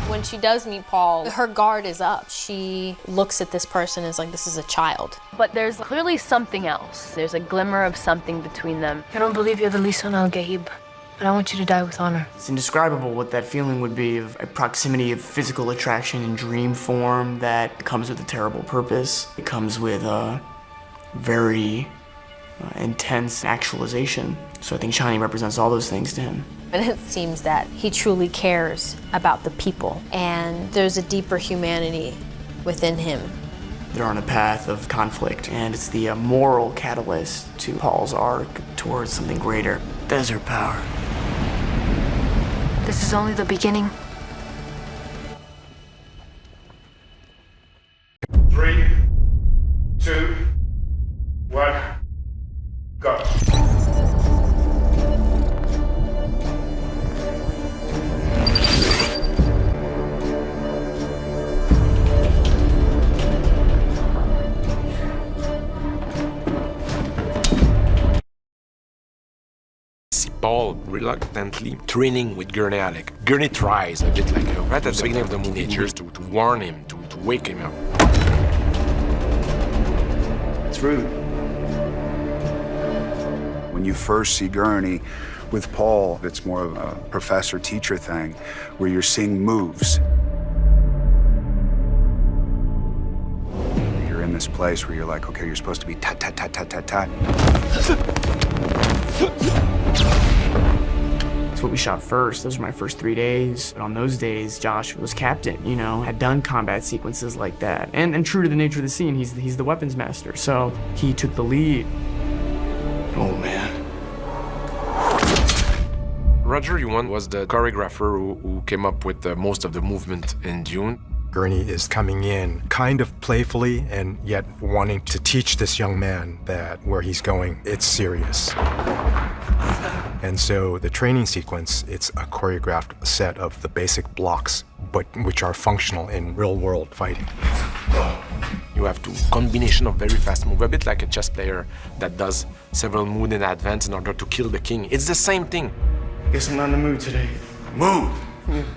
When she does meet Paul, her guard is up. She looks at this person as like, this is a child. But there's clearly something else. There's a glimmer of something between them. I don't believe you're the Lisan al-Gaib. But I want you to die with honor. It's indescribable what that feeling would be of a proximity of physical attraction in dream form that comes with a terrible purpose. It comes with a very intense actualization. So I think Shining represents all those things to him. And it seems that he truly cares about the people, and there's a deeper humanity within him. They're on a path of conflict, and it's the moral catalyst to Paul's arc towards something greater. Desert power. This is only the beginning. 3, 2, 1, go. Paul reluctantly training with Gurney Alec. Gurney tries a bit like right at the beginning of the movie to warn him, to wake him up. It's rude. When you first see Gurney with Paul, it's more of a professor-teacher thing, where you're seeing moves. You're in this place where you're like, okay, you're supposed to be tat, tat, tat, tat, tat, tat. That's what we shot first. Those were my first 3 days. But on those days, Josh was captain, you know, had done combat sequences like that. And true to the nature of the scene, he's the weapons master. So he took the lead. Oh, man. Roger Yuan was the choreographer who came up with most of the movement in Dune. Gurney is coming in kind of playfully and yet wanting to teach this young man that where he's going, it's serious. And so the training sequence, it's a choreographed set of the basic blocks, but which are functional in real-world fighting. You have to combination of very fast move, a bit like a chess player that does several moves in advance in order to kill the king. It's the same thing. Guess I'm not in the mood today. Mood?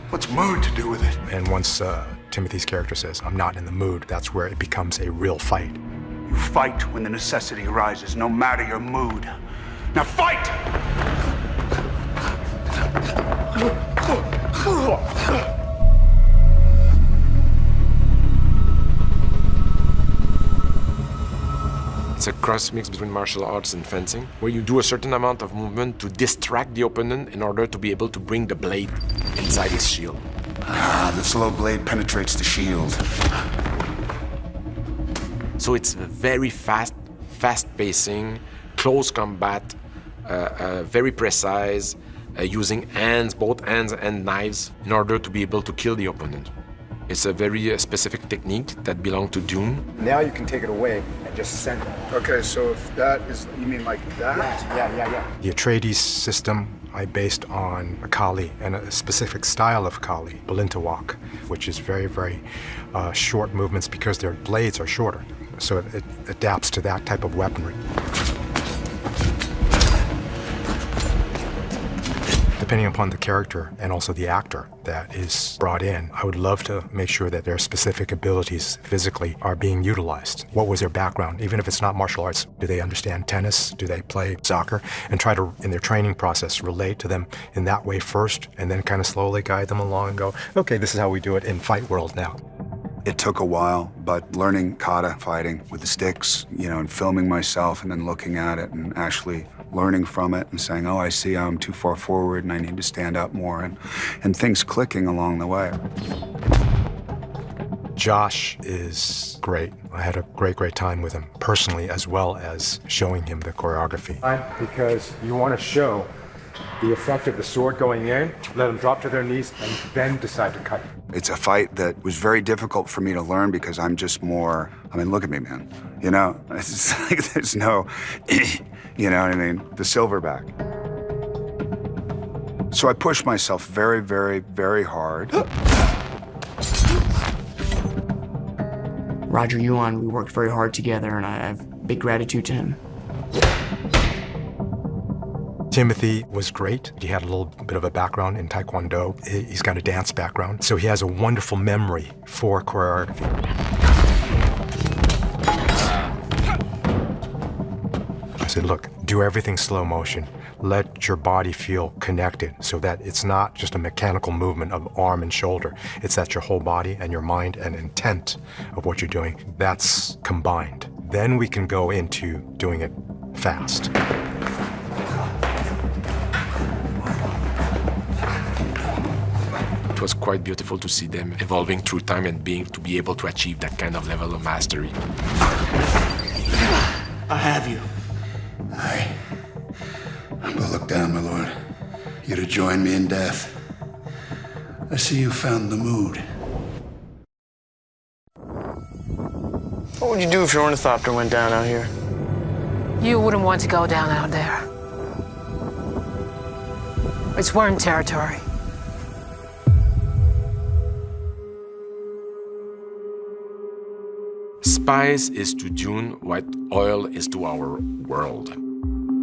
What's mood to do with it? And once Timothy's character says, I'm not in the mood, that's where it becomes a real fight. You fight when the necessity arises, no matter your mood. Now fight! It's a cross mix between martial arts and fencing, where you do a certain amount of movement to distract the opponent in order to be able to bring the blade inside his shield. Ah, the slow blade penetrates the shield. So it's very fast pacing, close combat, very precise, using hands, both hands and knives, in order to be able to kill the opponent. It's a very specific technique that belongs to Dune. Now you can take it away and just send it. Okay, so if that is, you mean like that? Yeah. The Atreides system I based on Akali and a specific style of Akali, Balintawak, which is very, very short movements because their blades are shorter. So it adapts to that type of weaponry. Depending upon the character and also the actor that is brought in, I would love to make sure that their specific abilities physically are being utilized. What was their background? Even if it's not martial arts, do they understand tennis? Do they play soccer? And try to, in their training process, relate to them in that way first, and then kind of slowly guide them along and go, okay, this is how we do it in fight world now. It took a while, but learning kata fighting with the sticks, you know, and filming myself and then looking at it and actually learning from it and saying, oh, I see I'm too far forward and I need to stand up more, and things clicking along the way. Josh is great. I had a great time with him personally, as well as showing him the choreography. Because you want to show the effect of the sword going in, let them drop to their knees, and then decide to cut. It's a fight that was very difficult for me to learn because I'm just more, I mean, look at me, man. You know, it's like there's no, you know what I mean? The silverback. So I pushed myself very, very, very hard. Roger Yuan, we worked very hard together, and I have big gratitude to him. Timothy was great. He had a little bit of a background in Taekwondo. He's got a dance background, so he has a wonderful memory for choreography. I said, look, do everything slow motion. let your body feel connected so that it's not just a mechanical movement of arm and shoulder. It's that your whole body and your mind and intent of what you're doing, that's combined. Then we can go into doing it fast. It was quite beautiful to see them evolving through time and to be able to achieve that kind of level of mastery. I have you. Aye. But look down, my lord. You're to join me in death. I see you found the mood. What would you do if your ornithopter went down out here? You wouldn't want to go down out there. It's worm territory. Spice is to Dune what oil is to our world.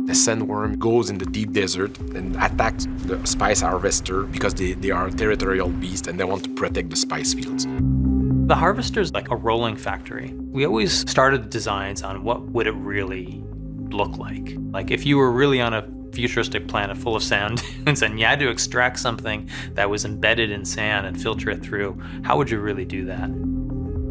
The sandworm goes in the deep desert and attacks the spice harvester because they are territorial beasts and they want to protect the spice fields. The harvester's like a rolling factory. We always started designs on what would it really look like. Like if you were really on a futuristic planet full of sand dunes and you had to extract something that was embedded in sand and filter it through, how would you really do that?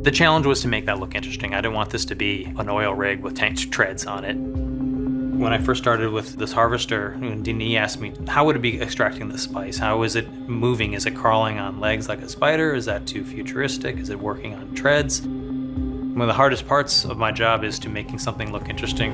The challenge was to make that look interesting. I didn't want this to be an oil rig with tank treads on it. When I first started with this harvester, Denis asked me, how would it be extracting the spice? How is it moving? Is it crawling on legs like a spider? Is that too futuristic? Is it working on treads? One of the hardest parts of my job is to making something look interesting.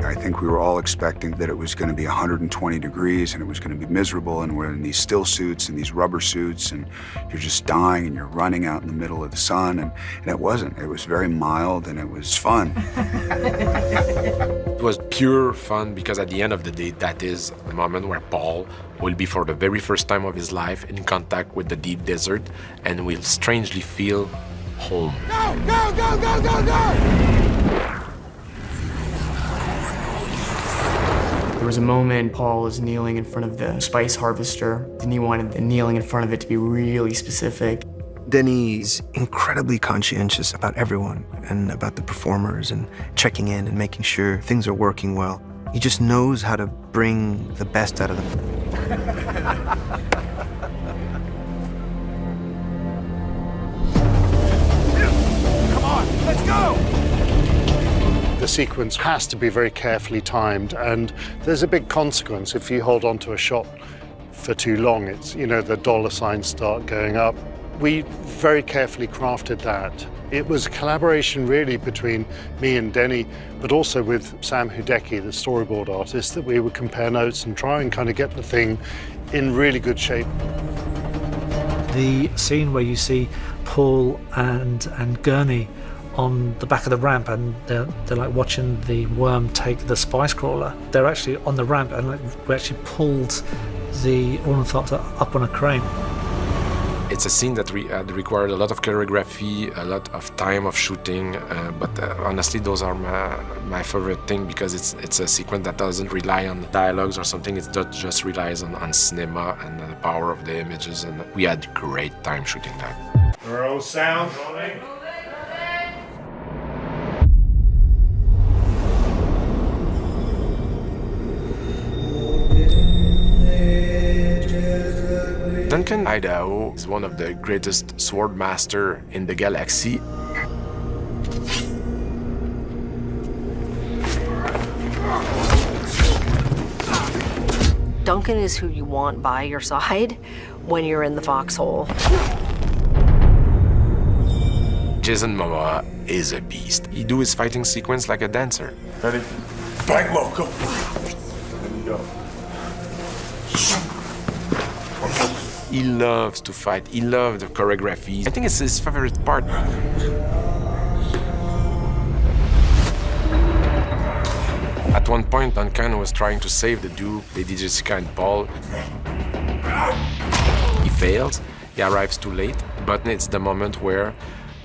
I think we were all expecting that it was going to be 120 degrees and it was going to be miserable, and we're in these still suits and these rubber suits and you're just dying and you're running out in the middle of the sun, and it wasn't. It was very mild and it was fun. It was pure fun because at the end of the day, that is the moment where Paul will be for the very first time of his life in contact with the deep desert and will strangely feel home. Go, go, go, go, go, go! There was a moment Paul was kneeling in front of the spice harvester, and he wanted the kneeling in front of it to be really specific. Denis is incredibly conscientious about everyone and about the performers and checking in and making sure things are working well. He just knows how to bring the best out of them. Come on, let's go! The sequence has to be very carefully timed, and there's a big consequence if you hold on to a shot for too long. It's, you know, the dollar signs start going up. We very carefully crafted that. It was a collaboration really between me and Denis, but also with Sam Hudecki, the storyboard artist, that we would compare notes and try and kind of get the thing in really good shape. The scene where you see Paul and Gurney on the back of the ramp and they're like watching the worm take the spice crawler. They're actually on the ramp and we actually pulled the ornithopter up on a crane. It's a scene that required a lot of choreography, a lot of time of shooting, but honestly those are my favorite thing because it's a sequence that doesn't rely on dialogues or something, it just relies on cinema and the power of the images, and we had great time shooting that. Roll sound. Duncan Idaho is one of the greatest sword master in the galaxy. Duncan is who you want by your side when you're in the foxhole. Jason Momoa is a beast. He do his fighting sequence like a dancer. Ready? Bang low, go. There you go. He loves to fight. He loves the choreography. I think it's his favorite part. At one point, Duncan was trying to save the Duke, Lady Jessica and Paul. He fails. He arrives too late. But it's the moment where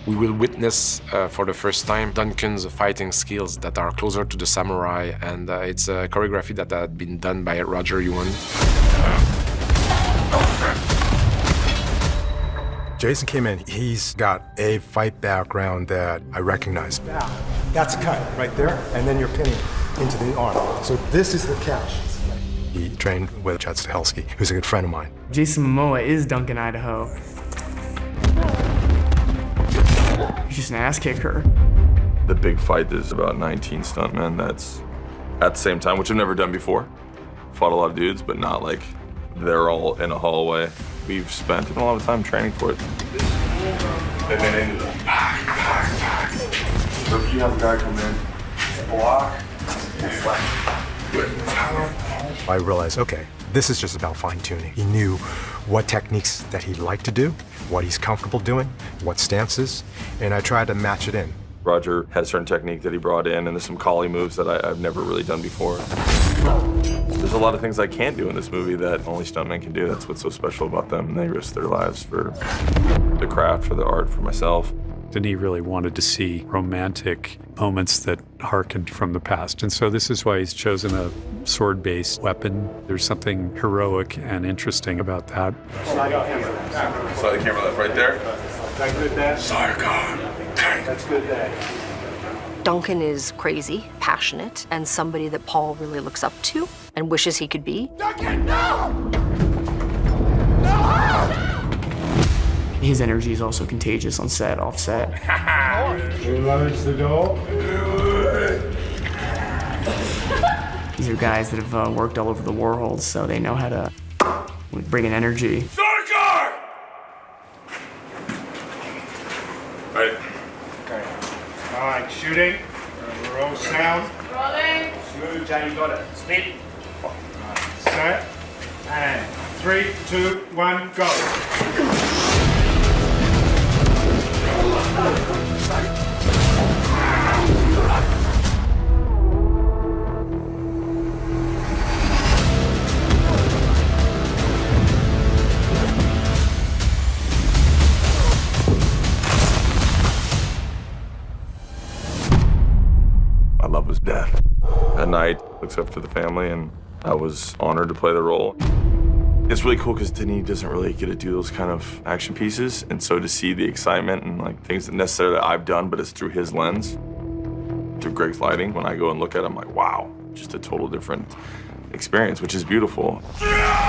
we will witness for the first time Duncan's fighting skills that are closer to the samurai, and it's a choreography that had been done by Roger Ewan. Jason came in, he's got a fight background that I recognize. That's a cut right there, and then you're pinning into the arm. So this is the catch. He trained with Часть, who's a good friend of mine. Jason Momoa is Duncan, Idaho. He's just an ass kicker. The big fight is about 19 stuntmen. That's at the same time, which I've never done before. Fought a lot of dudes, but not like they're all in a hallway. We've spent a lot of time training for it. And then into the So if you have a guy come in, block, deflect. I realized, okay, this is just about fine-tuning. He knew what techniques that he liked to do, what he's comfortable doing, what stances, and I tried to match it in. Roger had a certain technique that he brought in, and there's some collie moves that I've never really done before. There's a lot of things I can't do in this movie that only stuntmen can do. That's what's so special about them, and they risk their lives for the craft, for the art, for myself. Denis really wanted to see romantic moments that harkened from the past, and so this is why he's chosen a sword-based weapon. There's something heroic and interesting about that. Slide the camera left right there. That good there? That's good there. Duncan is crazy, passionate, and somebody that Paul really looks up to and wishes he could be. Duncan, no! No! His energy is also contagious on set, off set. Close the door. These are guys that have worked all over the world, so they know how to bring an energy. Right. Okay. All right, shooting. Roll sound. Rolling. Smooth, Jay, you got it. Speed. Right, set. And 3, 2, 1, go. My love was death. At night, looks up to the family, and I was honored to play the role. It's really cool because Denis doesn't really get to do those kind of action pieces, and so to see the excitement and like things that necessarily I've done, but it's through his lens, through Greg's lighting, when I go and look at it, I'm like, wow, just a total different experience, which is beautiful. Yeah!